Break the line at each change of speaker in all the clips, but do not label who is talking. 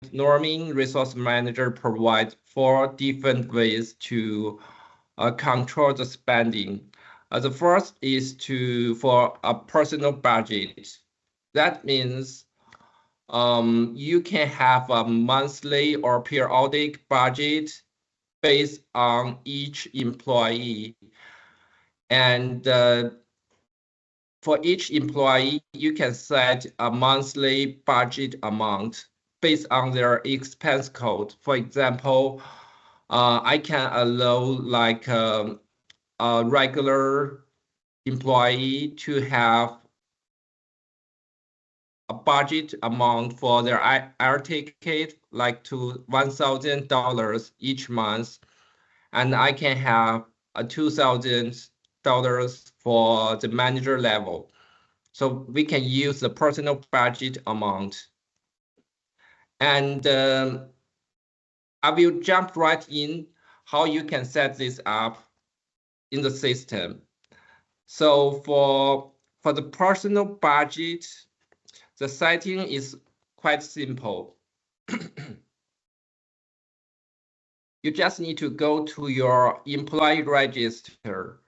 norming resource manager provides 4 different ways to control the spending. The first is for a personal budget. That means you can have a monthly or periodic budget based on each employee. And for each employee, you can set a monthly budget amount based on their expense code. For example, I can allow like a regular employee to have a budget amount for their air ticket, like to $1,000 each month, and I can have a $2,000 for the manager level. So we can use the personal budget amount. And I will jump right in how you can set this up in the system. So for the personal budget, the setting is quite simple. You just need to go to your employee register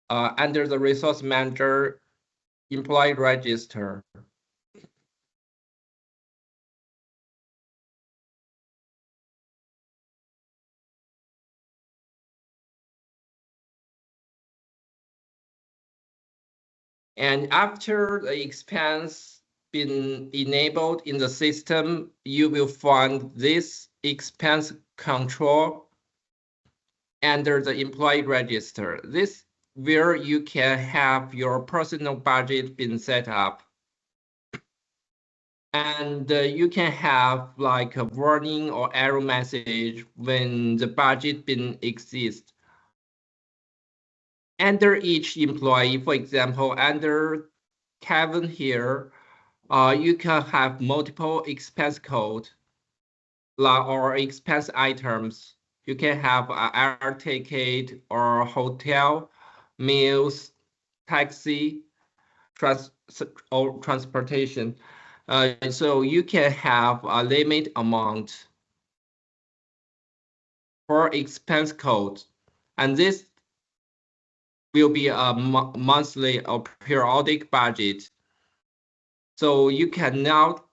under the resource manager employee register. And after the expense been enabled in the system, you will find this expense control under the employee register. This where you can have your personal budget been set up. And you can have like a warning or error message when the budget been exist. Under each employee, for example, under Kevin here, you can have multiple expense code or expense items. You can have an air ticket or hotel, meals, taxi, or transportation. So you can have a limit amount for expense code, and this will be a monthly or periodic budget. So you cannot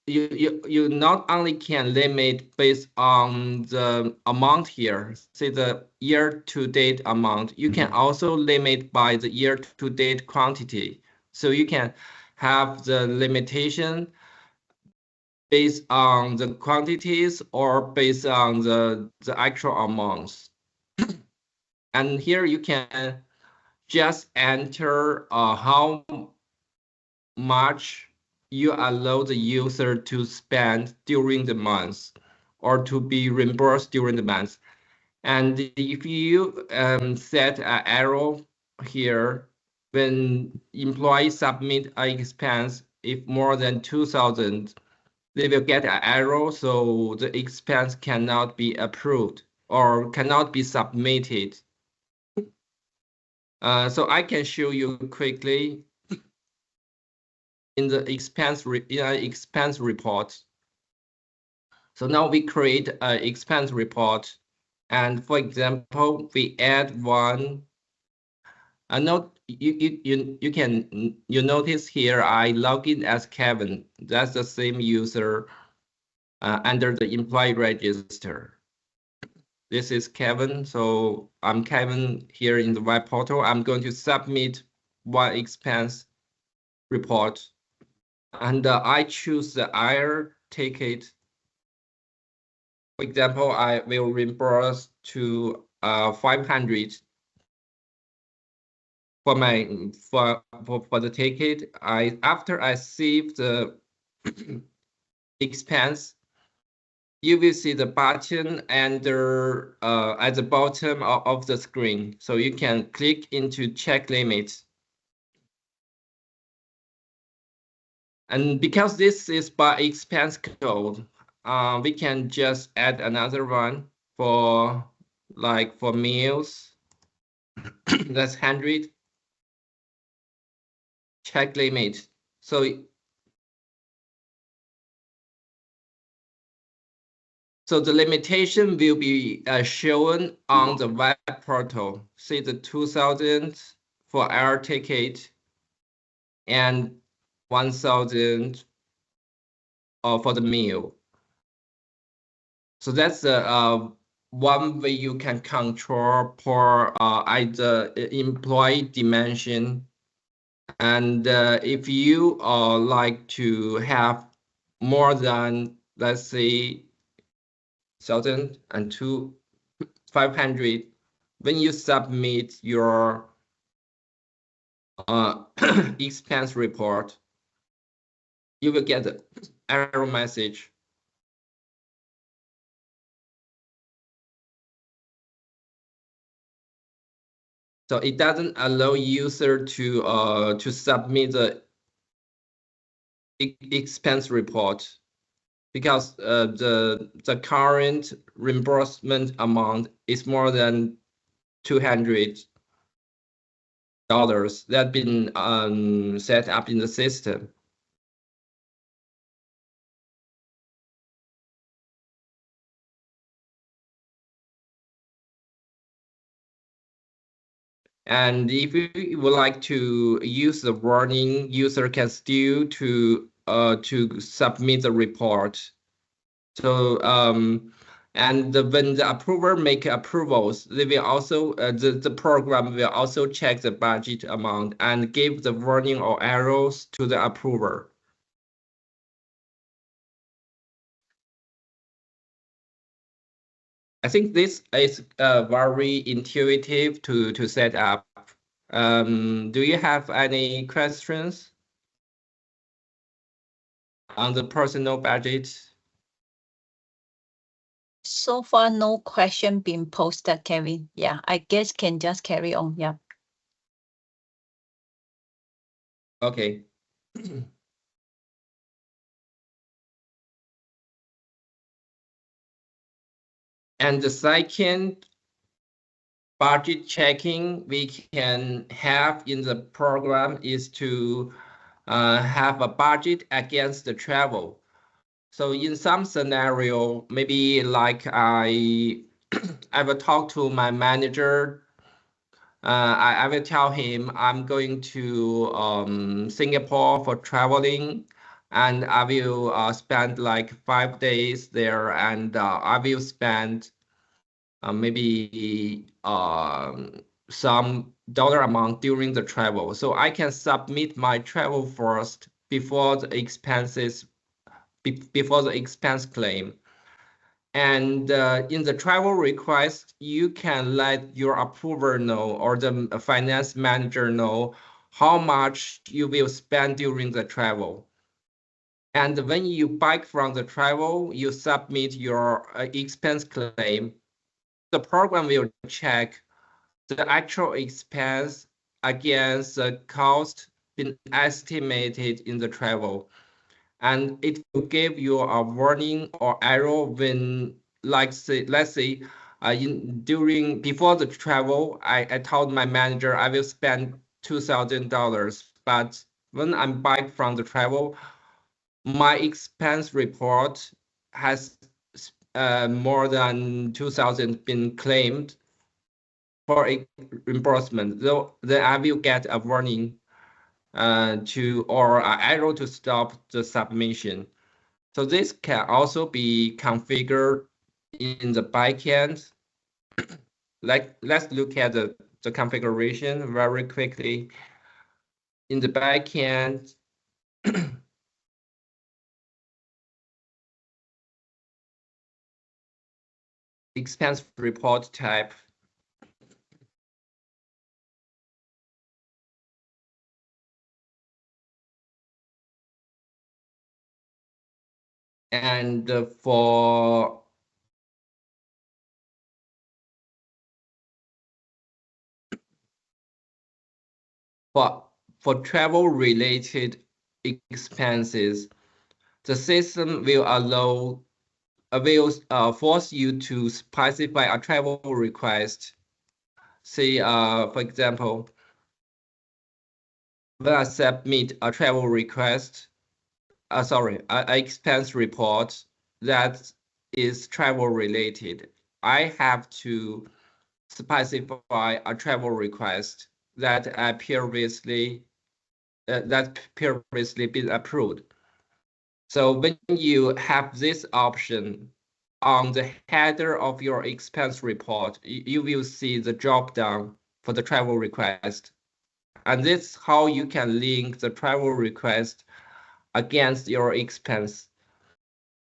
you not only can limit based on the amount here, say the year-to-date amount, you can also limit by the year-to-date quantity. So you can have the limitation based on the quantities or based on the actual amounts. And here you can just enter how much you allow the user to spend during the month or to be reimbursed during the month. And if you set an arrow here, when employees submit an expense, if more than 2,000, they will get an arrow, so the expense cannot be approved or cannot be submitted. So I can show you quickly in the expense report. So now we create an expense report, and for example, we add one. Note you notice here I log in as Kevin. That's the same user under the employee register. This is Kevin, so I'm Kevin here in the web portal. I'm going to submit one expense report, and I choose the air ticket. For example, I will reimburse to 500 for my for the ticket. After I save the expense, you will see the button under at the bottom of the screen. So you can click into check limit. And because this is by expense code, we can just add another one for meals. That's 100. Check limit. So So the limitation will be shown on the web portal. See the 2,000 for air ticket and 1,000 for the meal. So that's the one way you can control per either employee dimension. And if you like to have more than, let's say, 1,500, when you submit your expense report, you will get an error message. So it doesn't allow user to submit the expense report because the current reimbursement amount is more than $200 that been set up in the system. And if you would like to use the warning, user can still to submit the report. So and when the approver make approvals, they will also the program will also check the budget amount and give the warning or arrows to the approver. I think this is very intuitive to set up. Do you have any questions on the personal budget?
So far, no question being posted, Kevin. Yeah, I guess can just carry on. Yeah.
Okay. And the second budget checking we can have in the program is to have a budget against the travel. So in some scenario, maybe like I will talk to my manager. I will tell him I'm going to Singapore for traveling, and I will spend like 5 days there, and I will spend maybe some dollar amount during the travel. So I can submit my travel first before the expenses, before the expense claim. And in the travel request, you can let your approver know or the finance manager know how much you will spend during the travel. And when you back from the travel, you submit your expense claim. The program will check the actual expense against the cost been estimated in the travel. And it will give you a warning or error when, like, say, let's say, before the travel, I told my manager I will spend $2,000, but when I'm back from the travel, my expense report has more than 2,000 been claimed for a reimbursement. Though then I will get a warning or an arrow to stop the submission. So this can also be configured in the backend. Like, let's look at the configuration very quickly. In the backend, expense report type. And for travel related expenses, the system will force you to specify a travel request. Say, for example, when I submit a travel request, sorry, an expense report that is travel related, I have to specify a travel request that previously been approved. So when you have this option on the header of your expense report, you will see the drop down for the travel request. And this is how you can link the travel request against your expense.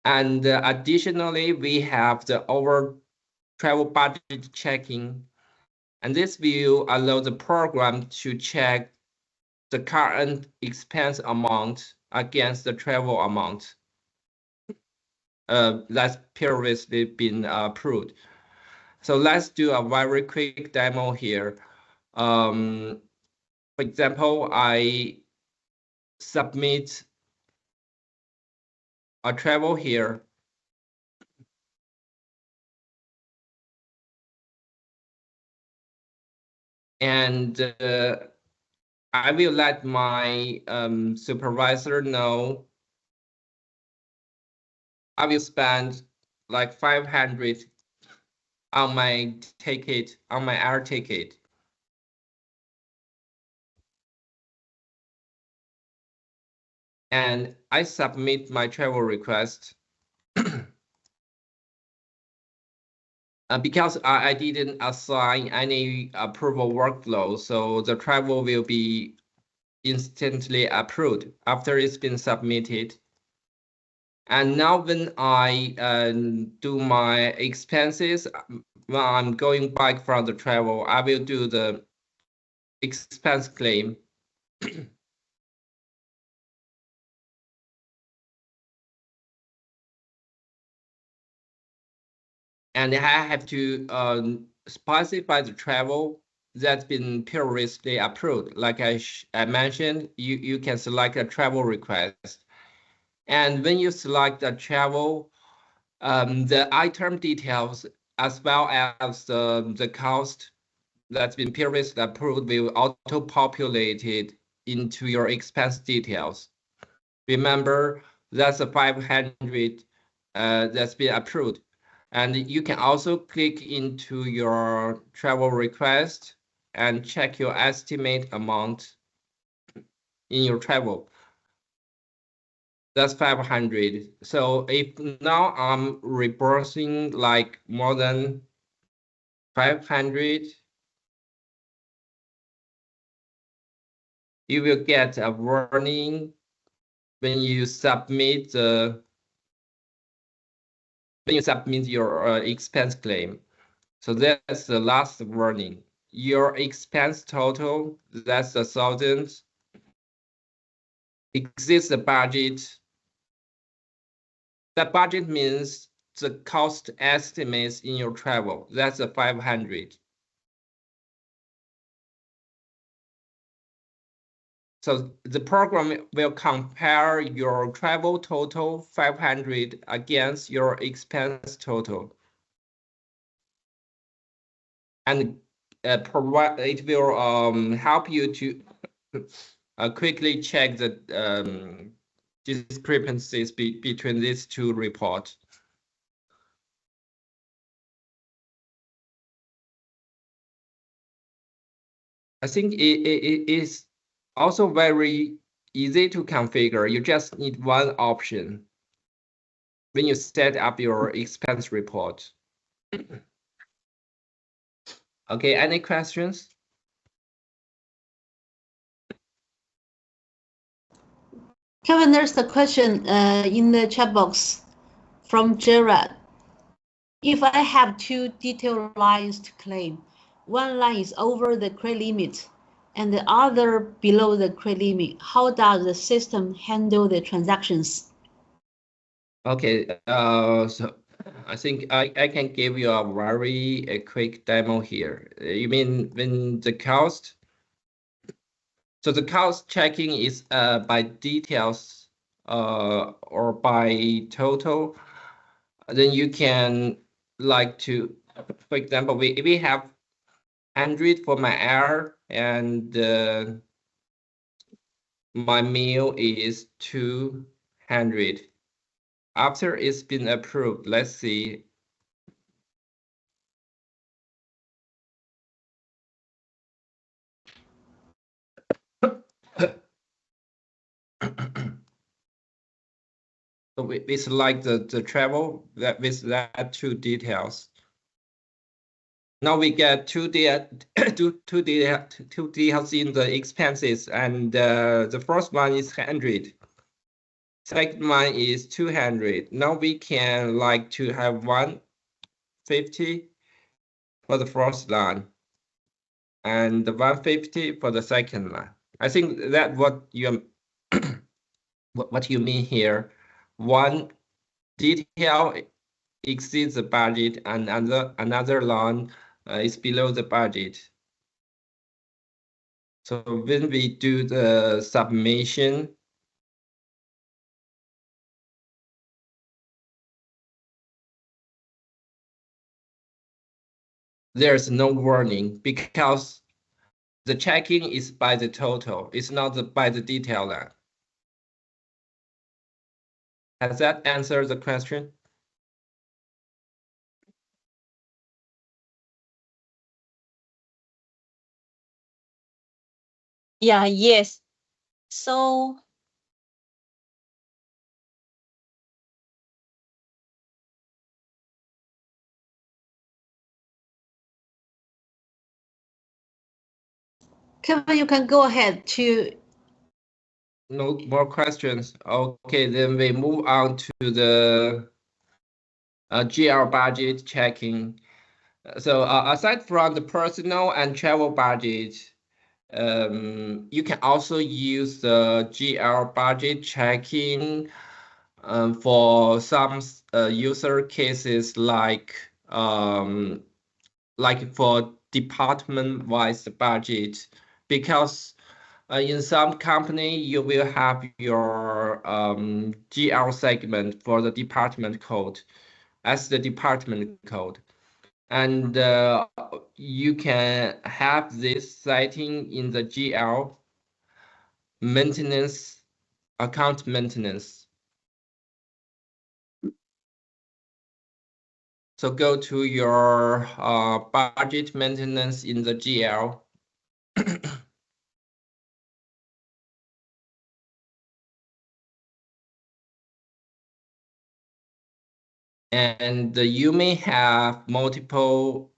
And additionally, we have the over travel budget checking. And this will allow the program to check the current expense amount against the travel amount that's previously been approved. So let's do a very quick demo here. For example, I submit a travel here. And I will let my supervisor know I will spend like 500 on my ticket, on my air ticket. And I submit my travel request. Because I didn't assign any approval workflow, so the travel will be instantly approved after it's been submitted. And now when I do my expenses, when I'm going back from the travel, I will do the expense claim. And I have to specify the travel that's been previously approved. Like I mentioned, you can select a travel request. And when you select the travel, the item details as well as the cost that's been previously approved will auto-populated into your expense details. Remember, that's a 500 that's been approved. And you can also click into your travel request and check your estimate amount in your travel. That's 500. So if now I'm reimbursing like more than 500, you will get a warning when you submit your expense claim. So that's the last warning. Your expense total, that's 1,000, exceeds the budget. That budget means the cost estimates in your travel. That's 500. So the program will compare your travel total 500 against your expense total. And it will help you to quickly check the discrepancies between these two reports. I think it is also very easy to configure. You just need one option when you set up your expense report. Okay, any questions?
Kevin, there's a question in the chat box from Gerard. If I have two detailed lines to claim, one line is over the credit limit and the other below the credit limit, how does the system handle the transactions?
Okay, so I think I can give you a very quick demo here. You mean when the cost? So the cost checking is by details or by total. Then you can like to, for example, we have 100 for my air and my meal is 200. After it's been approved, let's see. So it's like the travel that with that two details. Now we get two details in the expenses, and the first one is 100. Second one is 200. Now we can like to have 150 for the first line and 150 for the second line. I think that what you what you mean here. One detail exceeds the budget and another line is below the budget. So when we do the submission, there's no warning because the checking is by the total. It's not by the detail line. Has that answered the question?
Yeah, yes. So
Kevin, you can go ahead to.
No more questions. Okay, then we move on to the GL budget checking. So aside from the personal and travel budget, you can also use the GL budget checking for some user cases like for department-wise budget, because in some company you will have your GL segment for the department code as the department code. And you can have this setting in the GL maintenance, account maintenance. So go to your budget maintenance in the GL. And you may have multiple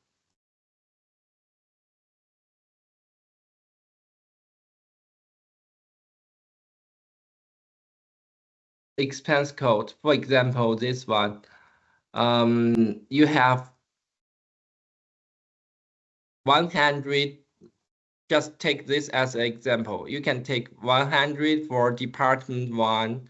expense code. For example, this one, you have 100. Just take this as an example. You can take 100 for department 1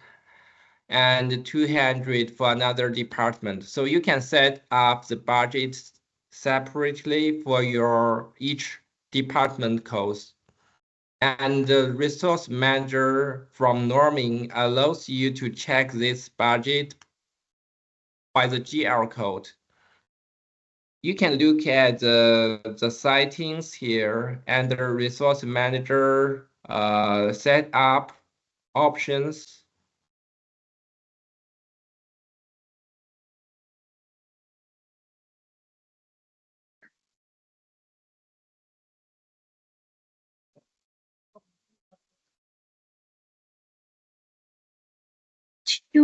and 200 for another department. So you can set up the budget separately for your each department codes. And the resource manager from norming allows you to check this budget by the GL code. You can look at the settings here and the resource manager setup options. So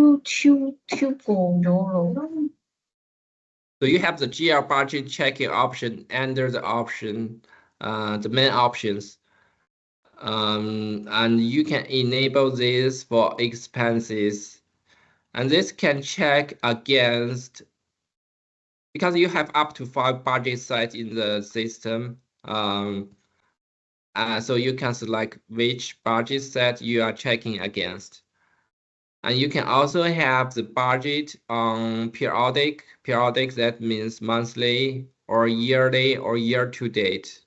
you have the GL budget checking option under the option, the main options. And you can enable this for expenses. And this can check against, because you have up to 5 budget sites in the system. So you can select which budget set you are checking against. And you can also have the budget on periodic. Periodic, that means monthly or yearly or year to date.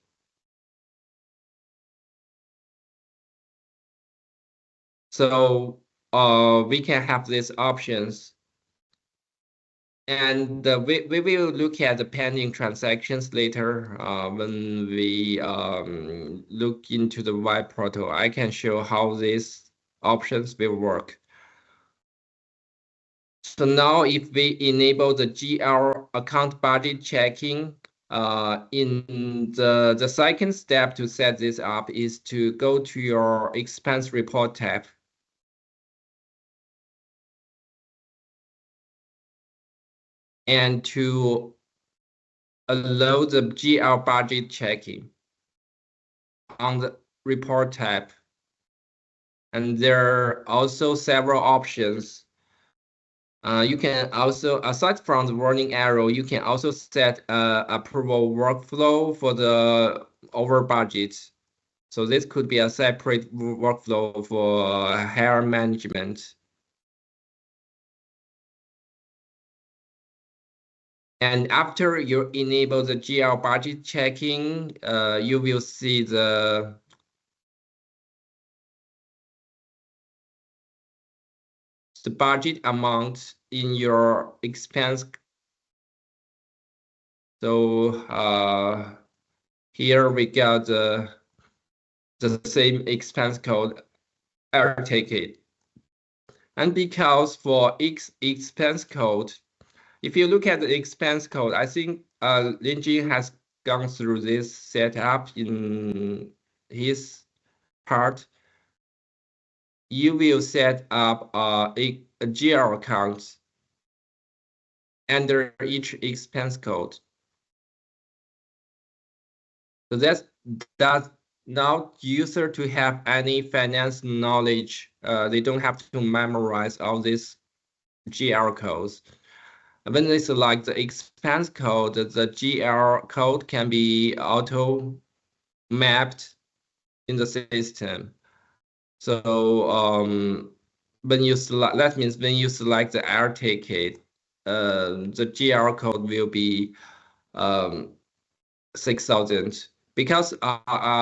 So we can have these options. And we will look at the pending transactions later when we look into the web portal. I can show how these options will work. So now if we enable the GL account budget checking, in the second step to set this up is to go to your expense report tab. And to allow the GL budget checking on the report tab. And there are also several options. You can also, aside from the warning arrow, you can also set approval workflow for the over budget. So this could be a separate workflow for higher management. And after you enable the GL budget checking, you will see the budget amount in your expense. So here we got the same expense code air ticket. And because for each expense code, if you look at the expense code, I think Linjin has gone through this setup in his part. You will set up a GL account under each expense code. So that does not user to have any finance knowledge. They don't have to memorize all these GL codes. When they select the expense code, the GL code can be auto mapped in the system. So when you select, that means when you select the air ticket, the GL code will be 6,000. Because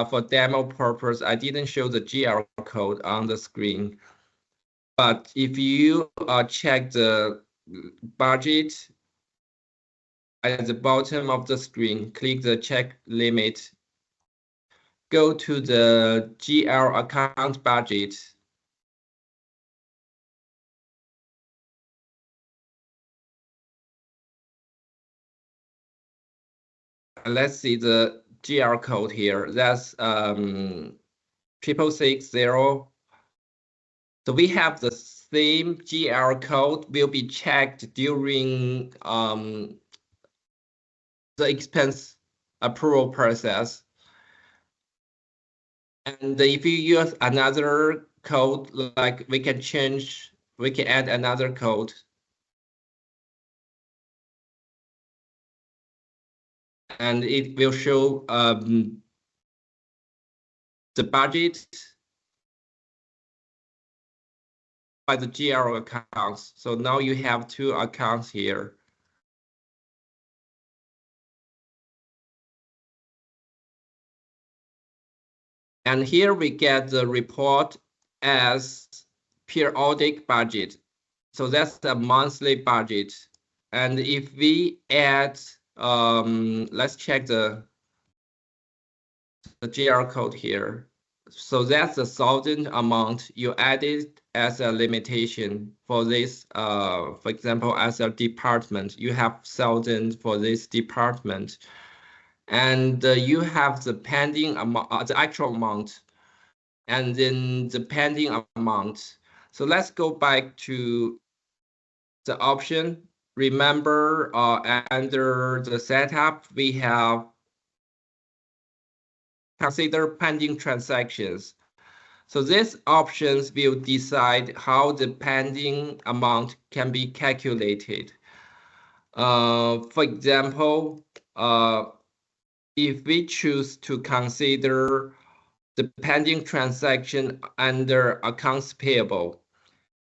for demo purpose, I didn't show the GL code on the screen. But if you check the budget at the bottom of the screen, click the check limit, go to the GL account budget. Let's see the GL code here. That's 6660. So we have the same GL code will be checked during the expense approval process. And if you use another code, like we can add another code. And it will show the budget by the GL accounts. So now you have two accounts here. And here we get the report as periodic budget. So that's the monthly budget. And if we add, let's check the GL code here. So that's the 1,000 amount you added as a limitation for this. For example, as a department, you have 1,000 for this department. And you have the pending amount, the actual amount, and then the pending amount. So let's go back to the option. Remember, under the setup, we have consider pending transactions. So these options will decide how the pending amount can be calculated. For example, if we choose to consider the pending transaction under accounts payable,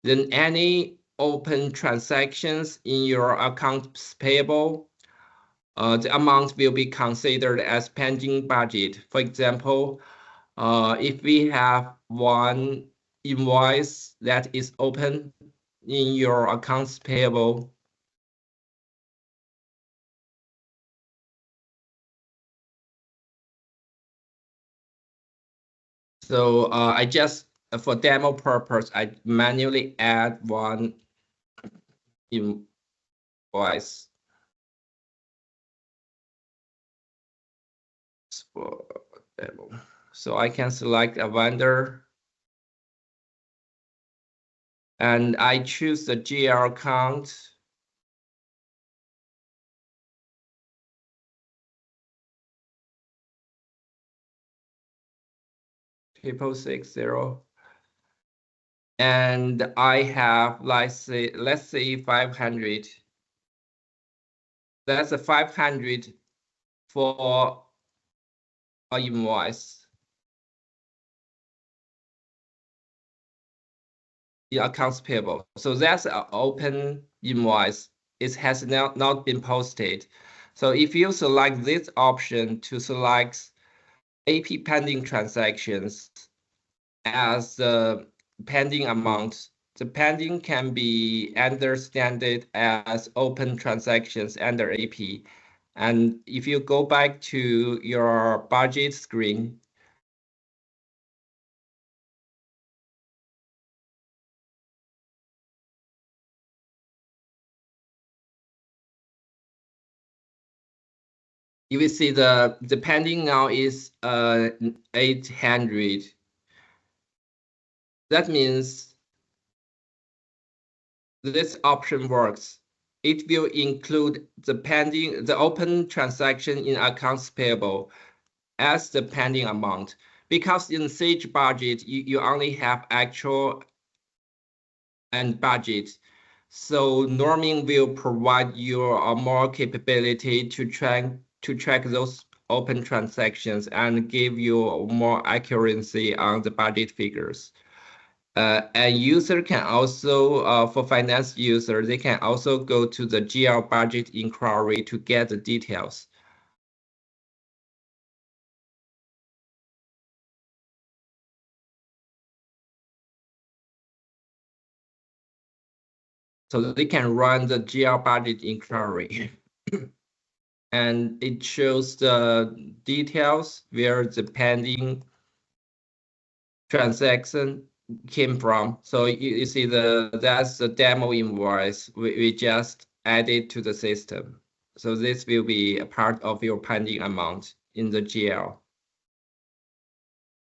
then any open transactions in your accounts payable, the amount will be considered as pending budget. For example, if we have one invoice that is open in your accounts payable, so I just, for demo purpose, I manually add one invoice. So I can select a vendor and I choose the GL count. Triple 60. And I have, let's say 500. That's a 500 for an invoice. The accounts payable. So that's an open invoice. It has not been posted. So if you select this option to select AP pending transactions as the pending amount, the pending can be understood as open transactions under AP. And if you go back to your budget screen, you will see the pending now is 800. That means this option works. It will include the open transaction in accounts payable as the pending amount. Because in Sage budget, you only have actual and budget. So Norming will provide you more capability to track those open transactions and give you more accuracy on the budget figures. And user can also, for finance user, they can also go to the GL budget inquiry to get the details. So they can run the GL budget inquiry. And it shows the details where the pending transaction came from. So you see that's the demo invoice we just added to the system. So this will be a part of your pending amount in the GL.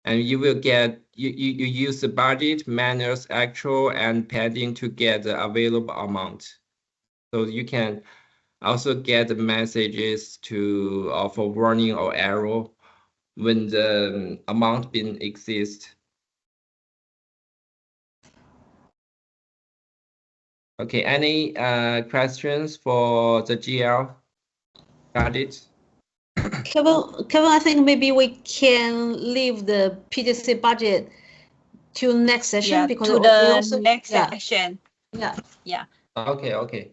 And you will get, you use the budget, manuals, actual, and pending to get the available amount. So you can also get the messages to for warning or error when the amount bin exists. Okay, any questions for the GL budget?
Kevin, I think maybe we can leave the PTC budget to next session,
Yeah,
because
to
we
the
also,
next
yeah,
section.
yeah.
Yeah.
Okay.